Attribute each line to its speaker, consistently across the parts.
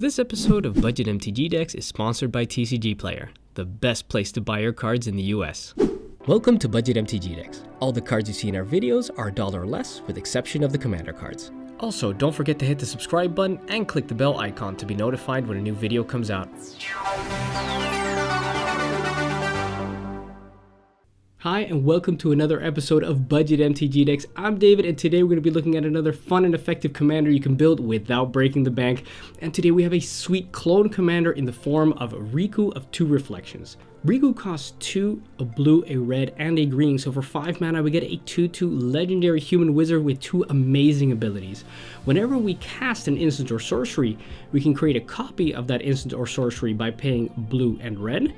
Speaker 1: This episode of Budget MTG Decks is sponsored by TCG Player, the best place to buy your cards in the US. Welcome to Budget MTG Decks. All the cards you see in our videos are $1 or less, with exception of the Commander cards. Also, don't forget to hit the subscribe button and click the bell icon to be notified when a new video comes out. Hi, and welcome to another episode of Budget MTG Decks. I'm David, and today we're going to be looking at another fun and effective commander you can build without breaking the bank. And today we have a sweet clone commander in the form of Riku of 2 Reflections. Riku costs 2, a blue, a red, and a green, so for 5 mana we get a 2/2 legendary human wizard with 2 amazing abilities. Whenever we cast an instant or sorcery, we can create a copy of that instant or sorcery by paying blue and red.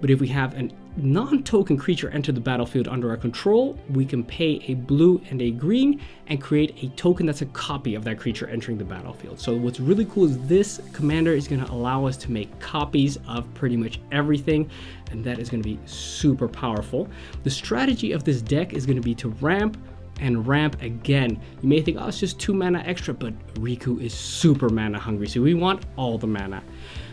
Speaker 1: But if we have a non-token creature enter the battlefield under our control, we can pay a blue and a green and create a token that's a copy of that creature entering the battlefield. So what's really cool is this commander is going to allow us to make copies of pretty much everything, and that is going to be super powerful. The strategy of this deck is going to be to ramp and ramp again. You may think, oh, it's just 2 mana extra, but Riku is super mana hungry, so we want all the mana.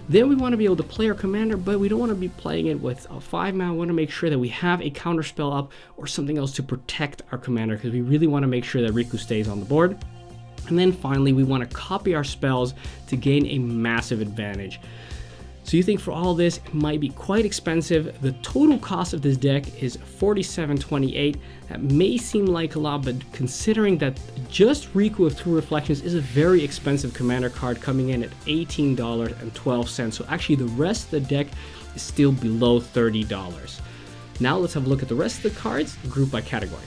Speaker 1: Then we want to be able to play our commander, but we don't want to be playing it with a 5 mana. We want to make sure that we have a counter spell up or something else to protect our commander, because we really want to make sure that Riku stays on the board. And then finally, we want to copy our spells to gain a massive advantage. So you think for all this, it might be quite expensive. The total cost of this deck is $47.28. That may seem like a lot, but considering that just Riku of 2 Reflections is a very expensive commander card, coming in at $18.12. So actually the rest of the deck is still below $30. Now let's have a look at the rest of the cards, grouped by category.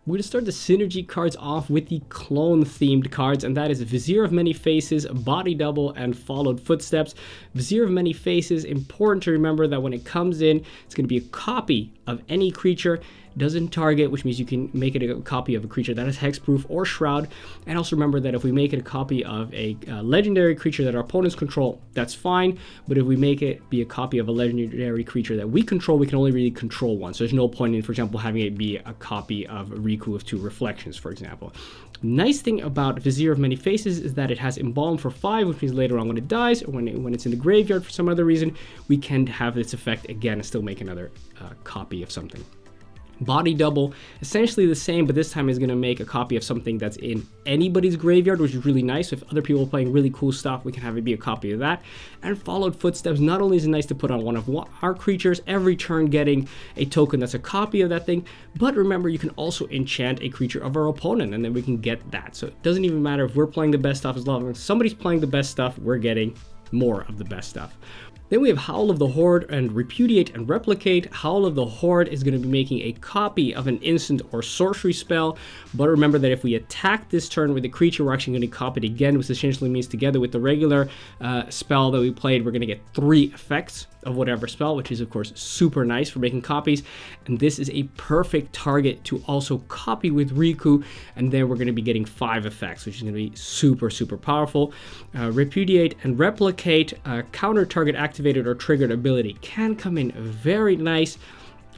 Speaker 1: We're going to start the synergy cards off with the clone themed cards, and that is Vizier of Many Faces, Body Double, and Followed Footsteps. Vizier of Many Faces, important to remember that when it comes in, it's going to be a copy of any creature. Doesn't target, which means you can make it a copy of a creature that is hexproof or shroud. And also remember that if we make it a copy of a legendary creature that our opponents control, that's fine. But if we make it be a copy of a legendary creature that we control, we can only really control one. So there's no point in, for example, having it be a copy of Riku of 2 Reflections, for example. Nice thing about Vizier of Many Faces is that it has Embalm for 5, which means later on when it dies, or when it's in the graveyard for some other reason, we can have its effect again and still make another copy of something. Body Double, essentially the same, but this time is going to make a copy of something that's in anybody's graveyard, which is really nice. So if other people are playing really cool stuff, we can have it be a copy of that. And Followed Footsteps, not only is it nice to put on one of our creatures every turn, getting a token that's a copy of that thing, but remember you can also enchant a creature of our opponent, and then we can get that. So it doesn't even matter if we're playing the best stuff, as long as somebody's playing the best stuff, we're getting more of the best stuff. Then we have Howl of the Horde and Repudiate and Replicate. Howl of the Horde is going to be making a copy of an instant or sorcery spell, but remember that if we attack this turn with a creature, we're actually going to copy it again, which essentially means together with the regular spell that we played, we're going to get 3 effects of whatever spell, which is of course super nice for making copies. And this is a perfect target to also copy with Riku, and then we're going to be getting 5 effects, which is going to be super powerful. Repudiate and Replicate, counter target activated or triggered ability, can come in very nice.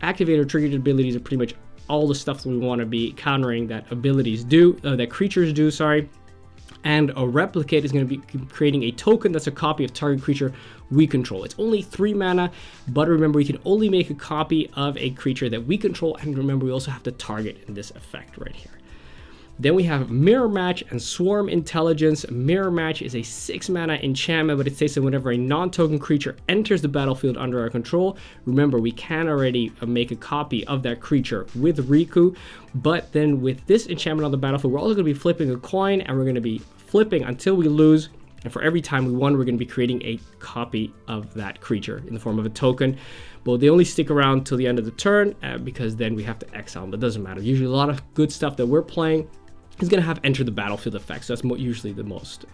Speaker 1: Activated or triggered abilities are pretty much all the stuff that we want to be countering that abilities do, that creatures do, sorry. And a Replicate is going to be creating a token that's a copy of target creature we control. It's only 3 mana, but remember we can only make a copy of a creature that we control, and remember we also have to target in this effect right here. Then we have Mirror Match and Swarm Intelligence. Mirror Match is a 6 mana enchantment, but it states that whenever a non-token creature enters the battlefield under our control, remember we can already make a copy of that creature with Riku, but then with this enchantment on the battlefield, we're also going to be flipping a coin, and we're going to be flipping until we lose. And for every time we won, we're going to be creating a copy of that creature in the form of a token. But they only stick around till the end of the turn, because then we have to exile them. But it doesn't matter. Usually a lot of good stuff that we're playing is going to have enter the battlefield effects. So that's usually the most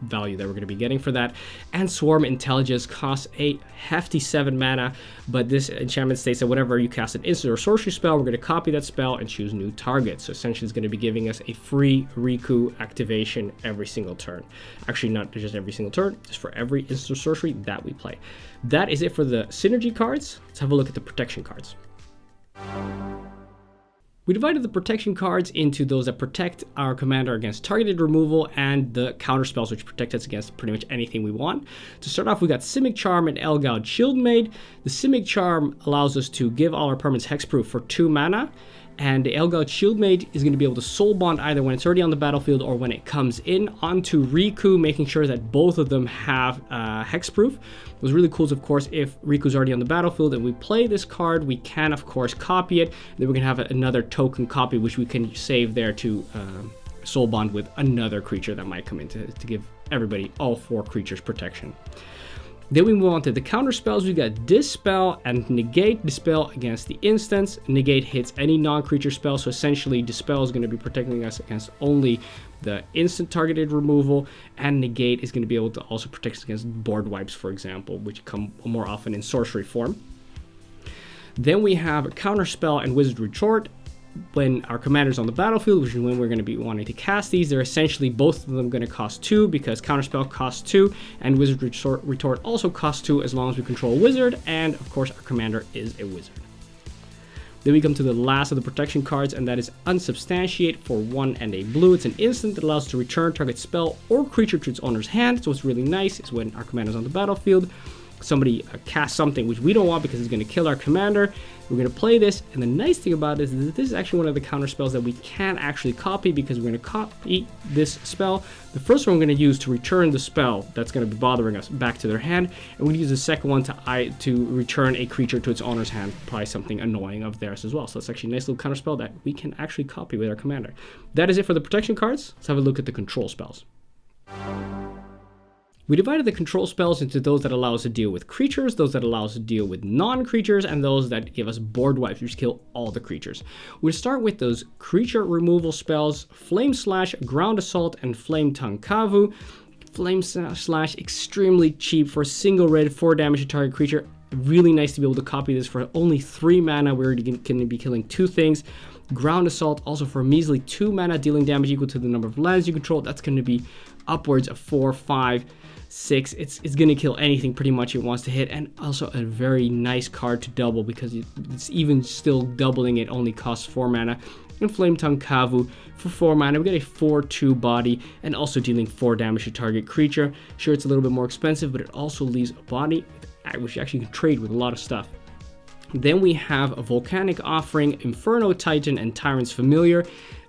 Speaker 1: value that we're going to be getting for that. And Swarm Intelligence costs a hefty 7 mana, but this enchantment states that whenever you cast an instant or sorcery spell, we're going to copy that spell and choose new target. So essentially it's going to be giving us a free Riku activation every single turn. Actually, not just every single turn, just for every instant or sorcery that we play. That is it for the synergy cards. Let's have a look at the protection cards. We divided the protection cards into those that protect our commander against targeted removal and the counter spells which protect us against pretty much anything we want. To start off, we got Simic Charm and Elgaud Shieldmaid. The Simic Charm allows us to give all our permanents hexproof for 2 mana. And the Elgaud Shieldmaid is going to be able to soul bond either when it's already on the battlefield or when it comes in onto Riku, making sure that both of them have hexproof. What's really cool is, of course, if Riku's already on the battlefield and we play this card, we can, of course, copy it. Then we can have another token copy, which we can save there to soul bond with another creature that might come in to give everybody, all 4 creatures, protection. Then we move on to the counter spells. We got Dispel and Negate. Dispel against the instants. Negate hits any non-creature spell. So essentially, Dispel is going to be protecting us against only the instant targeted removal. And Negate is going to be able to also protect us against board wipes, for example, which come more often in sorcery form. Then we have Counter Spell and Wizard Retort. When our commander's on the battlefield, which is when we're going to be wanting to cast these, they're essentially both of them going to cost 2 because Counterspell costs 2 and Wizard Retort also costs 2 as long as we control a wizard, and of course our commander is a wizard. Then we come to the last of the protection cards, and that is Unsubstantiate for 1 and a blue. It's an instant that allows us to return target spell or creature to its owner's hand. So what's really nice is when our commander's on the battlefield, somebody casts something which we don't want because it's going to kill our commander. We're going to play this, and the nice thing about it is that this is actually one of the counter spells that we can actually copy, because we're going to copy this spell. The first one we're going to use to return the spell that's going to be bothering us back to their hand, and we're going to use the second one to return a creature to its owner's hand, probably something annoying of theirs as well. So it's actually a nice little counter spell that we can actually copy with our commander. That is it for the protection cards. Let's have a look at the control spells. We divided the control spells into those that allow us to deal with creatures, those that allow us to deal with non-creatures, and those that give us board wipes, which kill all the creatures. We'll start with those creature removal spells: Flame Slash, Ground Assault, and Flame Tongue Kavu. Flame Slash, extremely cheap for a single red, 4 damage to target creature. Really nice to be able to copy this for only 3 mana. We're going to be killing 2 things. Ground Assault, also for a measly 2 mana, dealing damage equal to the number of lands you control. That's going to be upwards of 4, 5, 6. It's going to kill anything pretty much it wants to hit, and also a very nice card to double, because it's even still doubling, it only costs 4 mana. And Flame Tongue Kavu for 4 mana. We get a 4/2 body and also dealing 4 damage to target creature. Sure, it's a little bit more expensive, but it also leaves a body which you actually can trade with a lot of stuff. Then we have a Volcanic Offering, Inferno Titan, and Tyrant's Familiar.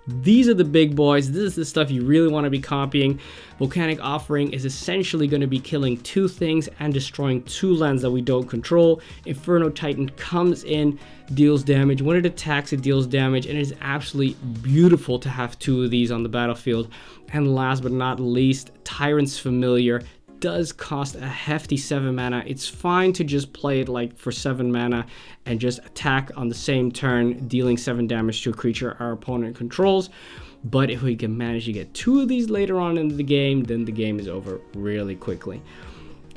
Speaker 1: These are the big boys. This is the stuff you really want to be copying. Volcanic Offering is essentially going to be killing 2 things and destroying 2 lands that we don't control. Inferno Titan comes in, deals damage. When it attacks, it deals damage, and it is absolutely beautiful to have 2 of these on the battlefield. And last but not least, Tyrant's Familiar does cost a hefty 7 mana. It's fine to just play it like for 7 mana and just attack on the same turn, dealing 7 damage to a creature our opponent controls. But if we can manage to get 2 of these later on in the game, then the game is over really quickly.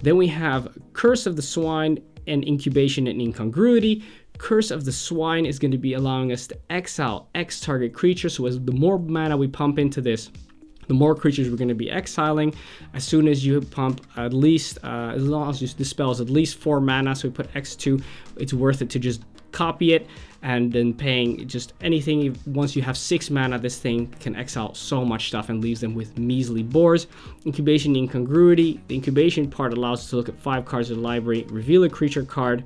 Speaker 1: Then we have Curse of the Swine and Incubation and Incongruity. Curse of the Swine is going to be allowing us to exile X target creature. So as the more mana we pump into this, the more creatures we're going to be exiling. As soon as you pump at least, as long as you dispels at least 4 mana, so we put X2, it's worth it to just copy it, and then paying just anything. Once you have 6 mana, this thing can exile so much stuff and leaves them with measly boars. Incubation Incongruity. The incubation part allows us to look at 5 cards of the library, reveal a creature card,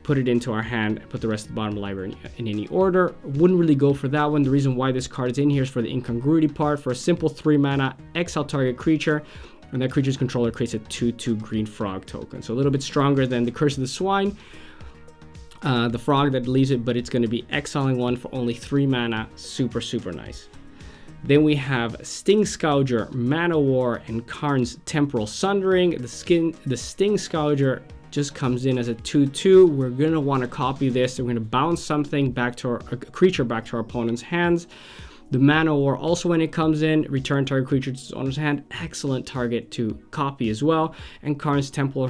Speaker 1: put it into our hand, and put the rest of the bottom of the library in any order. Wouldn't really go for that one. The reason why this card is in here is for the incongruity part. For a simple 3 mana, exile target creature, and that creature's controller creates a 2/2 green frog token. So a little bit stronger than the Curse of the Swine, the frog that leaves it, but it's going to be exiling one for only 3 mana. Super, super nice. Then we have Sting Scouger, Mana War, and Karn's Temporal Sundering. The Sting Scouger just comes in as a 2/2. We're going to want to copy this. We're going to bounce something back to a creature back to our opponent's hands. The Mana War, also when it comes in, return target creature to its owner's hand. Excellent target to copy as well. And Karn's Temporal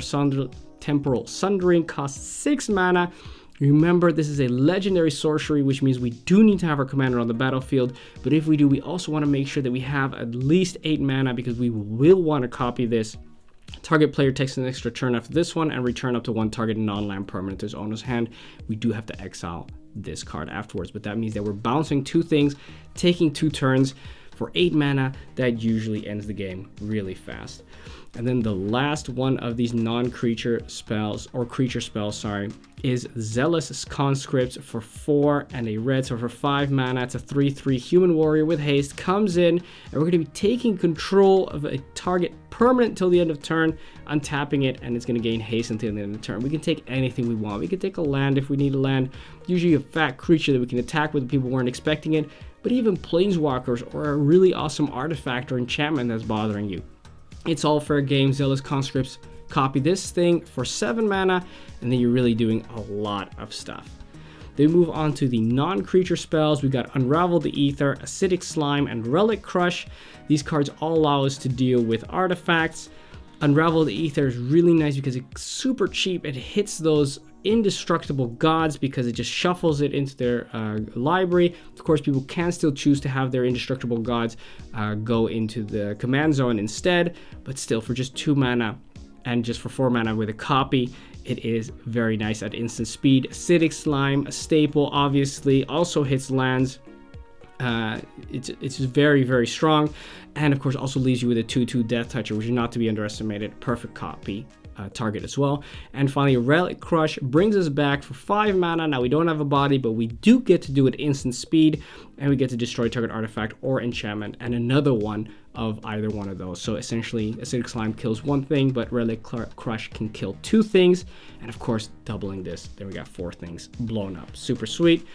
Speaker 1: Sundering costs 6 mana. Remember, this is a legendary sorcery, which means we do need to have our commander on the battlefield. But if we do, we also want to make sure that we have at least 8 mana, because we will want to copy this. Target player takes an extra turn after this one and return up to 1 target non-land permanent to his owner's hand. We do have to exile this card afterwards. But that means that we're bouncing 2 things, taking 2 turns for 8 mana. That usually ends the game really fast. And then the last one of these non-creature spells, or creature spells, sorry, is Zealous Conscript for 4 and a red. So for 5 mana, it's a 3/3 human warrior with haste, comes in, and we're going to be taking control of a target permanent till the end of turn, untapping it, and it's going to gain haste until the end of the turn. We can take anything we want. We can take a land if we need a land, usually a fat creature that we can attack with people weren't expecting it, but even planeswalkers or a really awesome artifact or enchantment that's bothering you. It's all fair game. Zealous Conscripts, copy this thing for 7 mana, and then you're really doing a lot of stuff. Then we move on to the non-creature spells. We got Unravel the Aether, Acidic Slime, and Relic Crush. These cards all allow us to deal with artifacts. Unravel the Aether is really nice because it's super cheap. It hits those indestructible gods because it just shuffles it into their library. Of course, people can still choose to have their indestructible gods go into the command zone instead, but still, for just 2 mana and just for 4 mana with a copy, it is very nice at instant speed. Acidic Slime, a staple, obviously, also hits lands. It's very, very strong, and of course also leaves you with a 2/2 Death Toucher, which is not to be underestimated. Perfect copy target as well. And finally, Relic Crush brings us back for 5 mana. Now we don't have a body, but we do get to do it instant speed, and we get to destroy target artifact or enchantment and another one of either one of those. So essentially, Acidic Slime kills 1 thing, but Relic Crush can kill 2 things, and of course doubling this, then we got 4 things blown up. Super sweet.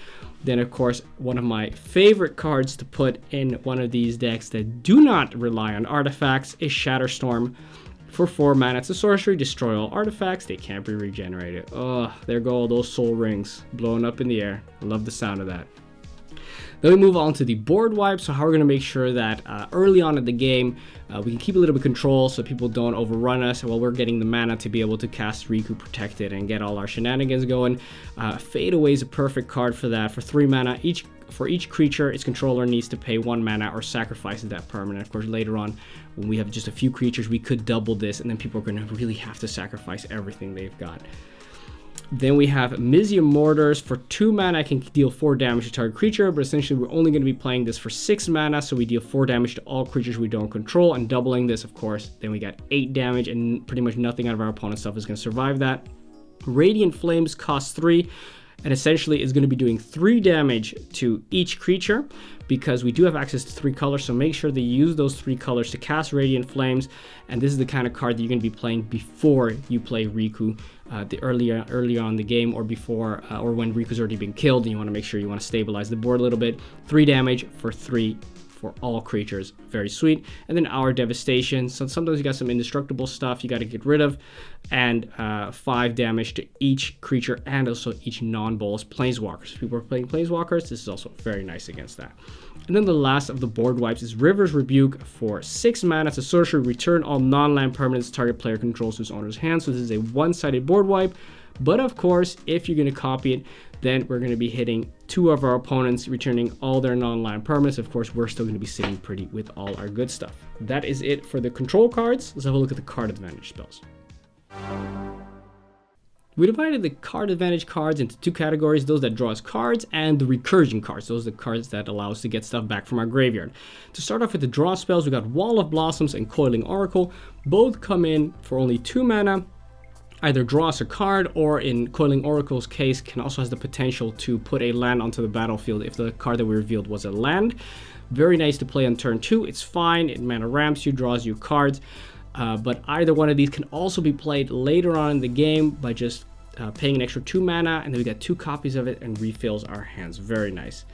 Speaker 1: Then of course, one of my favorite cards to put in one of these decks that do not rely on artifacts is Shatterstorm. For 4 mana, it's a sorcery, destroy all artifacts, they can't be regenerated. Oh, there go all those soul rings blowing up in the air. I love the sound of that. Then we move on to the board wipe. So how we're going to make sure that early on in the game, we can keep a little bit of control so people don't overrun us while we're getting the mana to be able to cast Riku Protected and get all our shenanigans going. Fade Away is a perfect card for that. For 3 mana, for each creature, its controller needs to pay 1 mana or sacrifices that permanent. Of course, later on, when we have just a few creatures, we could double this, and then people are going to really have to sacrifice everything they've got. Then we have Mizzium Mortars. For 2 mana, I can deal 4 damage to target creature, but essentially we're only going to be playing this for 6 mana, so we deal 4 damage to all creatures we don't control, and doubling this, of course, then we got 8 damage, and pretty much nothing out of our opponent's stuff is going to survive that. Radiant Flames costs 3, and essentially is going to be doing 3 damage to each creature, because we do have access to 3 colors, so make sure that you use those 3 colors to cast Radiant Flames, and this is the kind of card that you're going to be playing before you play Riku, early on in the game, or before, or when Riku's already been killed, and you want to make sure you want to stabilize the board a little bit. 3 damage for 3 for all creatures, very sweet. And then Our Devastation, so sometimes you got some indestructible stuff you got to get rid of, and 5 damage to each creature and also each non-bolus planeswalkers. If people are playing planeswalkers, this is also very nice against that. And then the last of the board wipes is River's Rebuke. For 6 mana, it's a sorcery, return all non-land permanents target player controls to its owner's hand. So this is a one-sided board wipe, but of course, if you're going to copy it, then we're going to be hitting 2 of our opponents, returning all their non-land permanents. Of course, we're still going to be sitting pretty with all our good stuff. That is it for the control cards. Let's have a look at the card advantage spells. We divided the card advantage cards into 2 categories, those that draw us cards and the recursion cards. Those are the cards that allow us to get stuff back from our graveyard. To start off with the draw spells, we got Wall of Blossoms and Coiling Oracle. Both come in for only 2 mana. Either draw us a card, or in Coiling Oracle's case, can also has the potential to put a land onto the battlefield if the card that we revealed was a land. Very nice to play on turn 2. It's fine, it mana ramps you, draws you cards. But either one of these can also be played later on in the game by just paying an extra 2 mana, and then we got 2 copies of it and refills our hands. Very nice.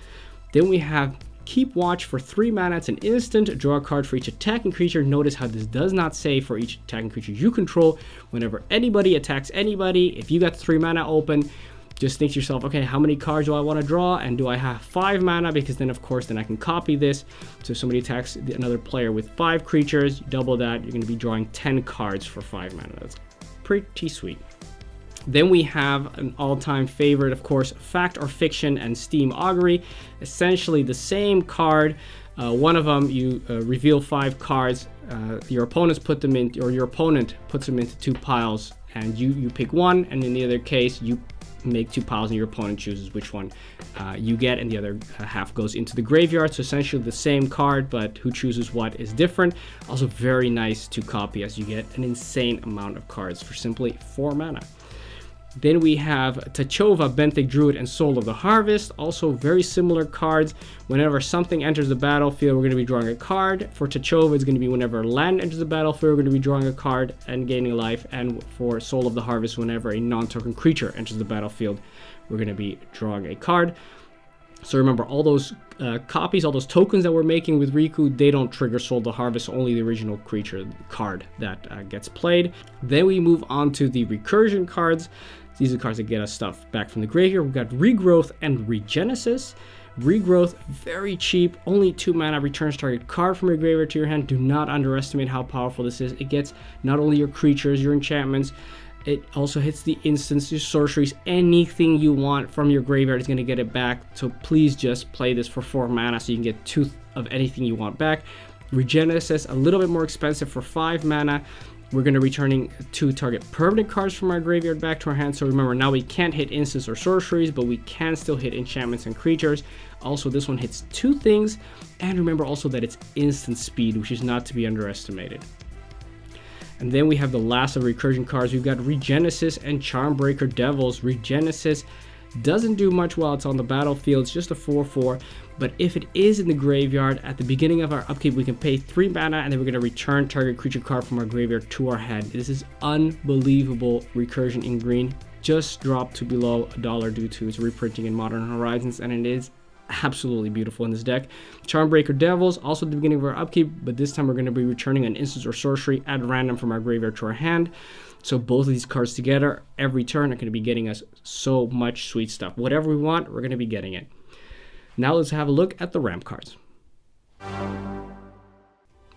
Speaker 1: Then we have Keep Watch. For 3 mana, it's an instant. Draw a card for each attacking creature. Notice how this does not say for each attacking creature you control. Whenever anybody attacks anybody, if you got 3 mana open, just think to yourself, okay, how many cards do I want to draw, and do I have 5 mana? Because then, of course, then I can copy this. So if somebody attacks another player with 5 creatures, you double that, you're going to be drawing 10 cards for 5 mana. That's pretty sweet. Then we have an all-time favorite, of course, Fact or Fiction and Steam Augury. Essentially the same card, One of them, you reveal 5 cards. Your opponent puts them into 2 piles, and you pick one. And in the other case, you make 2 piles, and your opponent chooses which one you get, and the other half goes into the graveyard. So essentially the same card, but who chooses what is different. Also very nice to copy, as you get an insane amount of cards for simply 4 mana. Then we have Tachova, Benthic Druid, and Soul of the Harvest. Also very similar cards. Whenever something enters the battlefield, we're going to be drawing a card. For Tachova, it's going to be whenever land enters the battlefield, we're going to be drawing a card and gaining life. And for Soul of the Harvest, whenever a non-token creature enters the battlefield, we're going to be drawing a card. So remember, all those copies, all those tokens that we're making with Riku, they don't trigger Soul of the Harvest, only the original creature card that gets played. Then we move on to the recursion cards. These are cards that get us stuff back from the graveyard. We've got Regrowth and Regenesis. Regrowth, very cheap, only 2 mana, returns target card from your graveyard to your hand. Do not underestimate how powerful this is. It gets not only your creatures, your enchantments, it also hits the instants, your sorceries, anything you want from your graveyard is going to get it back. So please just play this for 4 mana so you can get 2 of anything you want back. Regenesis, a little bit more expensive for 5 mana. We're going to be returning 2 target permanent cards from our graveyard back to our hand. So remember, now we can't hit instants or sorceries, but we can still hit enchantments and creatures. Also, this one hits 2 things. And remember also that it's instant speed, which is not to be underestimated. And then we have the last of recursion cards. We've got Regenesis and Charmbreaker Devils. Regenesis doesn't do much while it's on the battlefield. It's just a 4/4. But if it is in the graveyard, at the beginning of our upkeep, we can pay 3 mana, and then we're going to return target creature card from our graveyard to our hand. This is unbelievable recursion in green. Just dropped to below $1 due to its reprinting in Modern Horizons, and it is absolutely beautiful in this deck. Charmbreaker Devils, also at the beginning of our upkeep, but this time we're going to be returning an instance or sorcery at random from our graveyard to our hand. So both of these cards together, every turn, are going to be getting us so much sweet stuff. Whatever we want, we're going to be getting it. Now let's have a look at the ramp cards.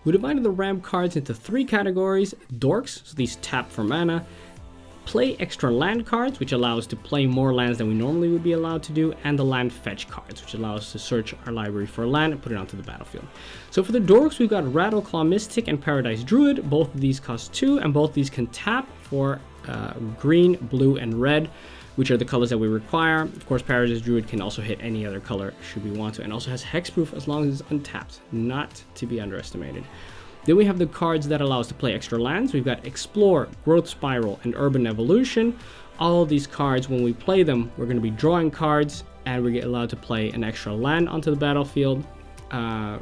Speaker 1: We divided the ramp cards into 3 categories. Dorks, so these tap for mana. Play extra land cards, which allow us to play more lands than we normally would be allowed to do. And the land fetch cards, which allow us to search our library for a land and put it onto the battlefield. So for the Dorks, we've got Rattleclaw Mystic and Paradise Druid. Both of these cost 2, and both these can tap for green, blue, and red, which are the colors that we require. Of course, Paradise Druid can also hit any other color should we want to, and also has hexproof as long as it's untapped, not to be underestimated. Then we have the cards that allow us to play extra lands. We've got Explore, Growth Spiral, and Urban Evolution. All of these cards, when we play them, we're going to be drawing cards, and we get allowed to play an extra land onto the battlefield.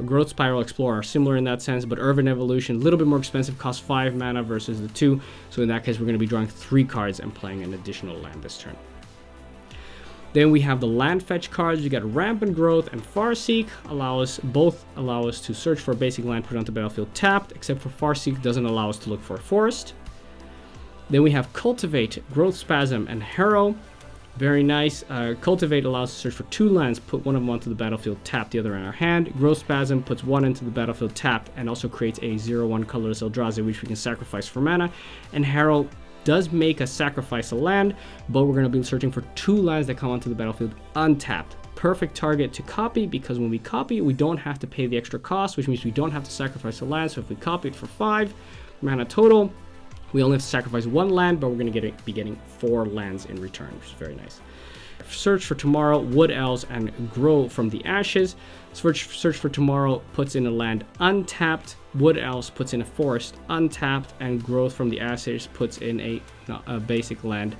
Speaker 1: Growth Spiral, Explore are similar in that sense, but Urban Evolution, a little bit more expensive, costs 5 mana versus the 2. So in that case, we're going to be drawing 3 cards and playing an additional land this turn. Then we have the land fetch cards. You got Rampant Growth and Farseek. Both allow us to search for a basic land, put it onto the battlefield tapped, except for Farseek doesn't allow us to look for a forest. Then we have Cultivate, Growth Spasm, and Harrow. Very nice. Cultivate allows us to search for 2 lands, put one of them onto the battlefield tapped, the other in our hand. Growth Spasm puts 1 into the battlefield tapped and also creates a 0/1 colorless Eldrazi, which we can sacrifice for mana. And Harrow does make us sacrifice a land, but we're going to be searching for 2 lands that come onto the battlefield untapped. Perfect target to copy, because when we copy, we don't have to pay the extra cost, which means we don't have to sacrifice a land. So if we copy it for 5 mana total, we only have to sacrifice 1 land, but we're going to be getting 4 lands in return, which is very nice. Search for Tomorrow, Wood Elves, and Grow from the Ashes. Search for Tomorrow puts in a land untapped. Wood Elves puts in a forest untapped, and Growth from the Ashes puts in a basic land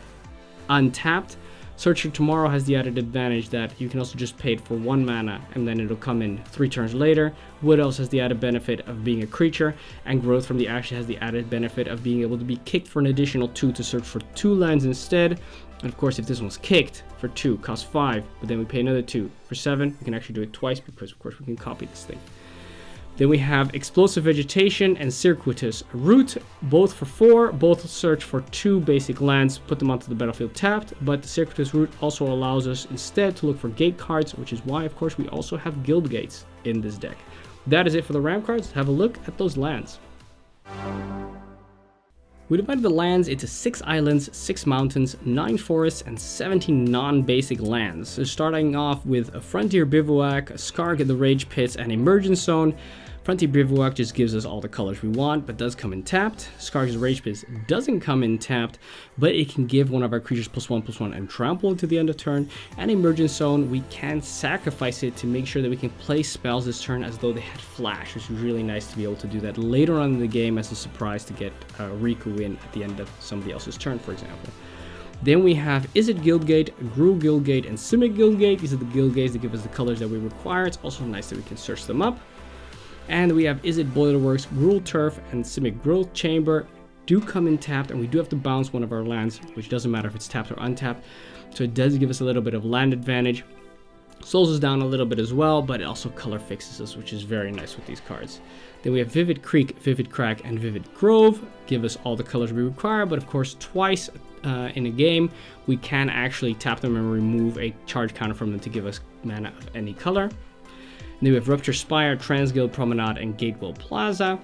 Speaker 1: untapped. Search for Tomorrow has the added advantage that you can also just pay it for 1 mana, and then it'll come in 3 turns later. Wood Elves has the added benefit of being a creature, and Growth from the Ashes has the added benefit of being able to be kicked for an additional 2 to search for 2 lands instead. And of course, if this one's kicked for 2, costs 5, but then we pay another 2 for 7, we can actually do it twice because of course we can copy this thing. Then we have Explosive Vegetation and Circuitous Root, both for 4, both search for 2 basic lands, put them onto the battlefield tapped, but the Circuitous Root also allows us instead to look for gate cards, which is why of course we also have guild gates in this deck. That is it for the ramp cards. Have a look at those lands. We divided the lands into 6 islands, 6 mountains, 9 forests, and 17 non-basic lands. So starting off with a Frontier Bivouac, a Skark in the Rage Pits, and Emergence Zone. Frontier Bivouac just gives us all the colors we want, but does come in tapped. Skark's Rage Pits doesn't come in tapped, but it can give one of our creatures +1/+1 and trample to the end of turn. And Emergence Zone, we can sacrifice it to make sure that we can play spells this turn as though they had flash, which is really nice to be able to do that later on in the game as a surprise to get Riku in at the end of somebody else's turn, for example. Then we have Izzet Guildgate, Gruul Guildgate, and Simic Guildgate. These are the guild gates that give us the colors that we require. It's also nice that we can search them up. And we have Izzet Boilerworks, Gruul Turf, and Simic Growth Chamber do come in tapped, and we do have to bounce one of our lands, which doesn't matter if it's tapped or untapped. So it does give us a little bit of land advantage. Slows us down a little bit as well, but it also color fixes us, which is very nice with these cards. Then we have Vivid Creek, Vivid Crack, and Vivid Grove. Give us all the colors we require, but of course twice in a game, we can actually tap them and remove a charge counter from them to give us mana of any color. Then we have Rupture Spire, Transguild Promenade, and Gatewell Plaza.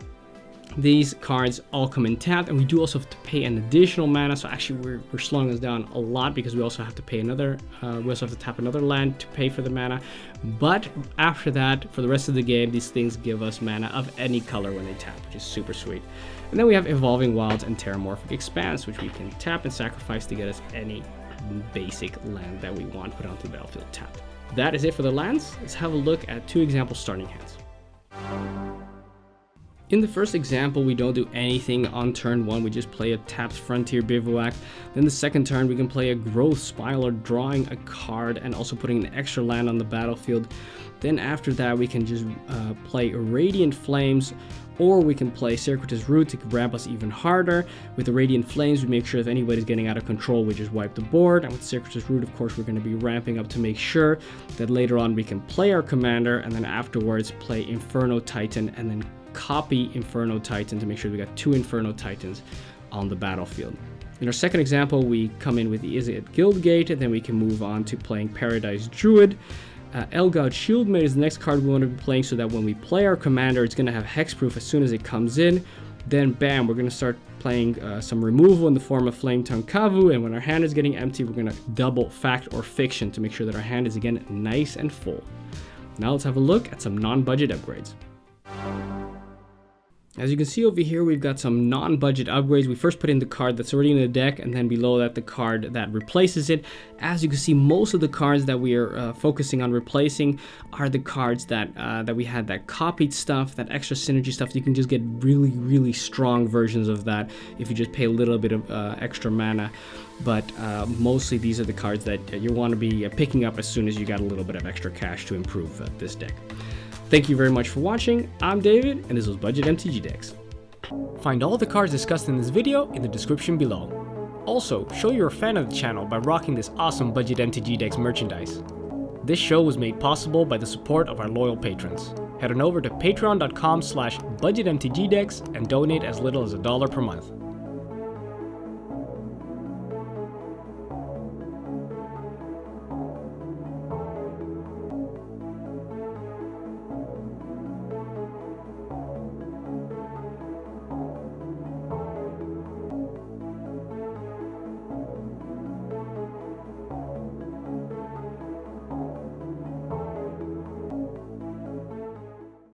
Speaker 1: These cards all come in tapped, and we do also have to pay an additional mana. So actually, we're slowing us down a lot because we also have to pay another. We also have to tap another land to pay for the mana. But after that, for the rest of the game, these things give us mana of any color when they tap, which is super sweet. And then we have Evolving Wilds and Terramorphic Expanse, which we can tap and sacrifice to get us any basic land that we want put onto the battlefield tapped. That is it for the lands. Let's have a look at 2 example starting hands. In the first example, we don't do anything on turn 1. We just play a tapped Frontier Bivouac. Then the second turn, we can play a Growth Spiler, drawing a card and also putting an extra land on the battlefield. Then after that, we can just play Radiant Flames, or we can play Circuitous Route to ramp us even harder. With the Radiant Flames, we make sure if anybody's getting out of control, we just wipe the board. And with Circuitous Route, of course, we're going to be ramping up to make sure that later on we can play our commander, and then afterwards play Inferno Titan, and then copy Inferno Titan to make sure we got 2 Inferno Titans on the battlefield. In our second example, we come in with the Izzet Guildgate, and then we can move on to playing Paradise Druid. Elgaud Shieldmate is the next card we want to be playing, so that when we play our commander, it's going to have hexproof as soon as it comes in. Then bam, we're going to start playing some removal in the form of Flame Tongue Kavu, and when our hand is getting empty, we're going to double Fact or Fiction to make sure that our hand is again nice and full. Now let's have a look at some non-budget upgrades. As you can see over here, we've got some non-budget upgrades. We first put in the card that's already in the deck, and then below that, the card that replaces it. As you can see, most of the cards that we are focusing on replacing are the cards that we had that copied stuff, that extra synergy stuff. You can just get really, really strong versions of that if you just pay a little bit of extra mana. But mostly these are the cards that you want to be picking up as soon as you got a little bit of extra cash to improve this deck. Thank you very much for watching. I'm David, and this was Budget MTG Decks. Find all the cards discussed in this video in the description below. Also, show you're a fan of the channel by rocking this awesome Budget MTG Decks merchandise. This show was made possible by the support of our loyal patrons. Head on over to patreon.com/budgetmtgdecks and donate as little as $1 per month.